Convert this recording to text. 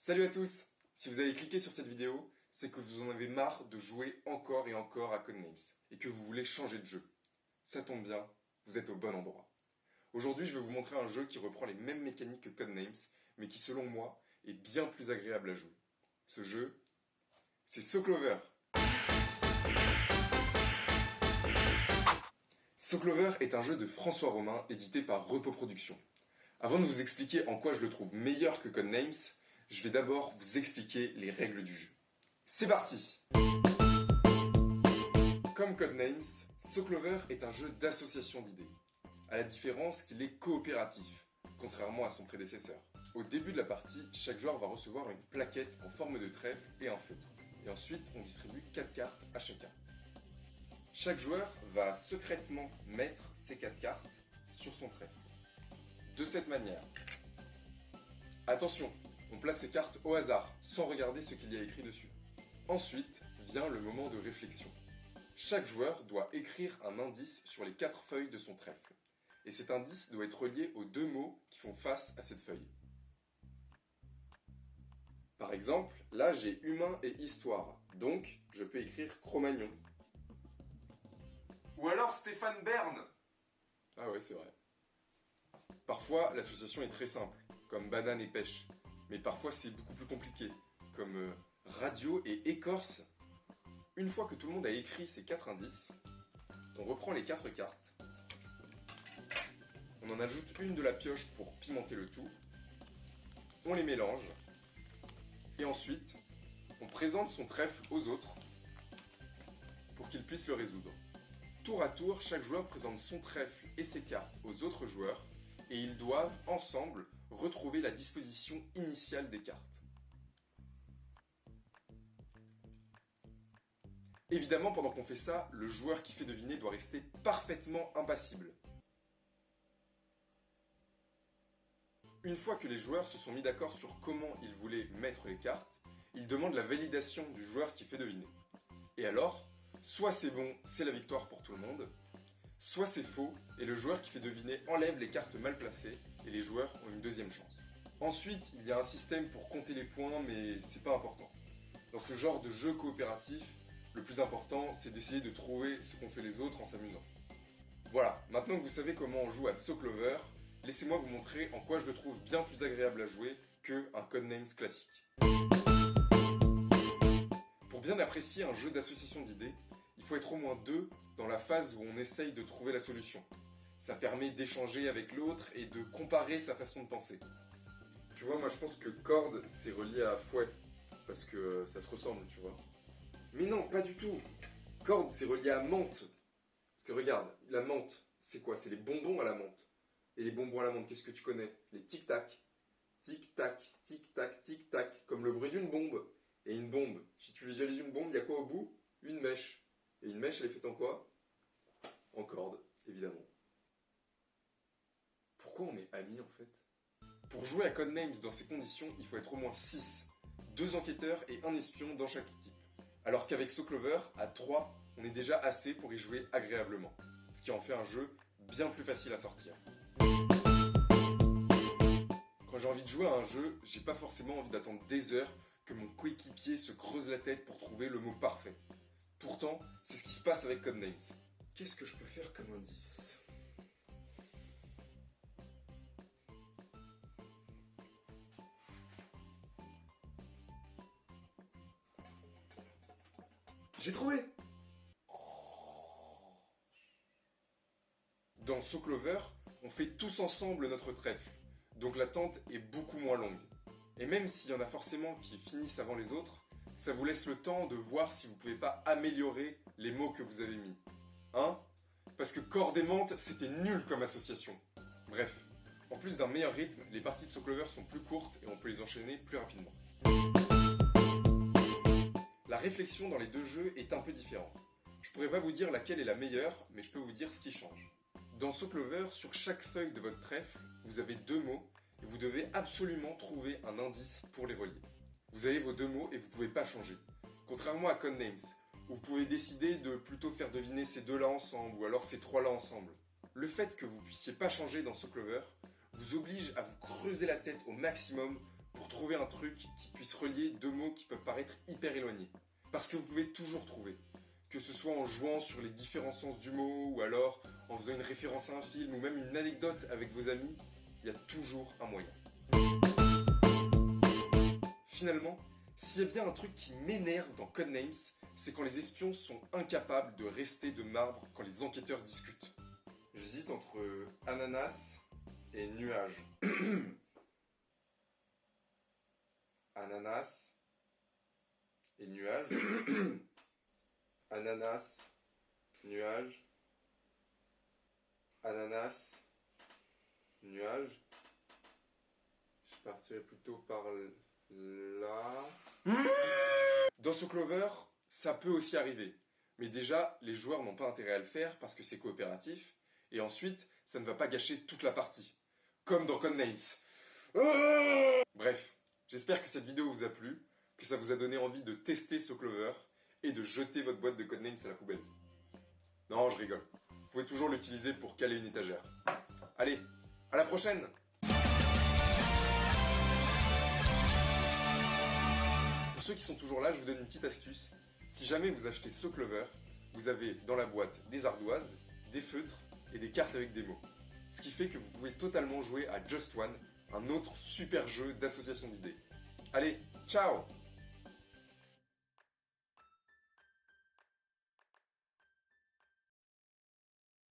Salut à tous! Si vous avez cliqué sur cette vidéo, c'est que vous en avez marre de jouer encore et encore à Codenames et que vous voulez changer de jeu. Ça tombe bien, vous êtes au bon endroit. Aujourd'hui, je vais vous montrer un jeu qui reprend les mêmes mécaniques que Codenames, mais qui selon moi est bien plus agréable à jouer. Ce jeu, c'est So Clover. So Clover est un jeu de François Romain édité par Repos Productions. Avant de vous expliquer en quoi je le trouve meilleur que Codenames, je vais d'abord vous expliquer les règles du jeu. C'est parti! Comme Codenames, So Clover est un jeu d'association d'idées, à la différence qu'il est coopératif, contrairement à son prédécesseur. Au début de la partie, chaque joueur va recevoir une plaquette en forme de trèfle et un feutre, et ensuite on distribue 4 cartes à chacun. Chaque joueur va secrètement mettre ces 4 cartes sur son trèfle. De cette manière. Attention, on place ces cartes au hasard, sans regarder ce qu'il y a écrit dessus. Ensuite vient le moment de réflexion. Chaque joueur doit écrire un indice sur les 4 feuilles de son trèfle. Et cet indice doit être relié aux 2 mots qui font face à cette feuille. Par exemple, là j'ai humain et histoire, donc je peux écrire Cro-Magnon. Ou alors Stéphane Bern. Ah ouais, c'est vrai. Parfois, l'association est très simple, comme banane et pêche. Mais parfois, c'est beaucoup plus compliqué, comme radio et écorce. Une fois que tout le monde a écrit ces 4 indices, on reprend les 4 cartes. On en ajoute une de la pioche pour pimenter le tout. On les mélange. Et ensuite, on présente son trèfle aux autres pour qu'ils puissent le résoudre. Tour à tour, chaque joueur présente son trèfle et ses cartes aux autres joueurs et ils doivent, ensemble, retrouver la disposition initiale des cartes. Évidemment, pendant qu'on fait ça, le joueur qui fait deviner doit rester parfaitement impassible. Une fois que les joueurs se sont mis d'accord sur comment ils voulaient mettre les cartes, ils demandent la validation du joueur qui fait deviner. Et alors, soit c'est bon, c'est la victoire pour tout le monde, soit c'est faux, et le joueur qui fait deviner enlève les cartes mal placées, et les joueurs ont une deuxième chance. Ensuite, il y a un système pour compter les points, mais c'est pas important. Dans ce genre de jeu coopératif, le plus important, c'est d'essayer de trouver ce qu'ont fait les autres en s'amusant. Voilà, maintenant que vous savez comment on joue à So Clover, laissez-moi vous montrer en quoi je le trouve bien plus agréable à jouer qu'un Codenames classique. Pour bien apprécier un jeu d'association d'idées, il faut être au moins 2 dans la phase où on essaye de trouver la solution. Ça permet d'échanger avec l'autre et de comparer sa façon de penser. Tu vois, moi je pense que corde c'est relié à fouet, parce que ça se ressemble, tu vois. Mais non, pas du tout. Corde c'est relié à menthe. Parce que regarde, la menthe, c'est quoi? C'est les bonbons à la menthe. Et les bonbons à la menthe, qu'est-ce que tu connais? Les tic-tac. Tic-tac, tic-tac, tic-tac, comme le bruit d'une bombe. Et une bombe, si tu visualises une bombe, il y a quoi au bout? Une mèche. Et une mèche, elle est faite en quoi? En corde, évidemment. Pourquoi on est amis en fait? Pour jouer à Codenames dans ces conditions, il faut être au moins 6. 2 enquêteurs et 1 espion dans chaque équipe. Alors qu'avec So Clover, à 3, on est déjà assez pour y jouer agréablement. Ce qui en fait un jeu bien plus facile à sortir. Quand j'ai envie de jouer à un jeu, j'ai pas forcément envie d'attendre des heures que mon coéquipier se creuse la tête pour trouver le mot parfait. Pourtant, c'est ce qui se passe avec Codenames. Qu'est-ce que je peux faire comme indice? J'ai trouvé! Dans So Clover, on fait tous ensemble notre trèfle, donc l'attente est beaucoup moins longue. Et même s'il y en a forcément qui finissent avant les autres, ça vous laisse le temps de voir si vous pouvez pas améliorer les mots que vous avez mis. Hein? Parce que corde et menthe, c'était nul comme association. Bref, en plus d'un meilleur rythme, les parties de So Clover sont plus courtes et on peut les enchaîner plus rapidement. La réflexion dans les 2 jeux est un peu différente. Je pourrais pas vous dire laquelle est la meilleure, mais je peux vous dire ce qui change. Dans So Clover, sur chaque feuille de votre trèfle, vous avez 2 mots et vous devez absolument trouver un indice pour les relier. Vous avez vos 2 mots et vous pouvez pas changer. Contrairement à Codenames, où vous pouvez décider de plutôt faire deviner ces 2-là ensemble ou alors ces 3-là ensemble. Le fait que vous puissiez pas changer dans So Clover vous oblige à vous creuser la tête au maximum pour trouver un truc qui puisse relier deux mots qui peuvent paraître hyper éloignés. Parce que vous pouvez toujours trouver. Que ce soit en jouant sur les différents sens du mot, ou alors en faisant une référence à un film, ou même une anecdote avec vos amis, il y a toujours un moyen. Finalement, s'il y a bien un truc qui m'énerve dans Codenames, c'est quand les espions sont incapables de rester de marbre quand les enquêteurs discutent. J'hésite entre ananas et nuage. Ananas et nuage. Ananas, nuage. Ananas, nuage. Je partirais plutôt par là. Dans ce Clover, ça peut aussi arriver. Mais déjà, les joueurs n'ont pas intérêt à le faire parce que c'est coopératif. Et ensuite, ça ne va pas gâcher toute la partie. Comme dans Codenames. Bref, j'espère que cette vidéo vous a plu, que ça vous a donné envie de tester ce Clover et de jeter votre boîte de Codenames à la poubelle. Non, je rigole. Vous pouvez toujours l'utiliser pour caler une étagère. Allez, à la prochaine! Pour ceux qui sont toujours là, je vous donne une petite astuce. Si jamais vous achetez ce Clover, vous avez dans la boîte des ardoises, des feutres et des cartes avec des mots. Ce qui fait que vous pouvez totalement jouer à Just One, un autre super jeu d'association d'idées. Allez, ciao!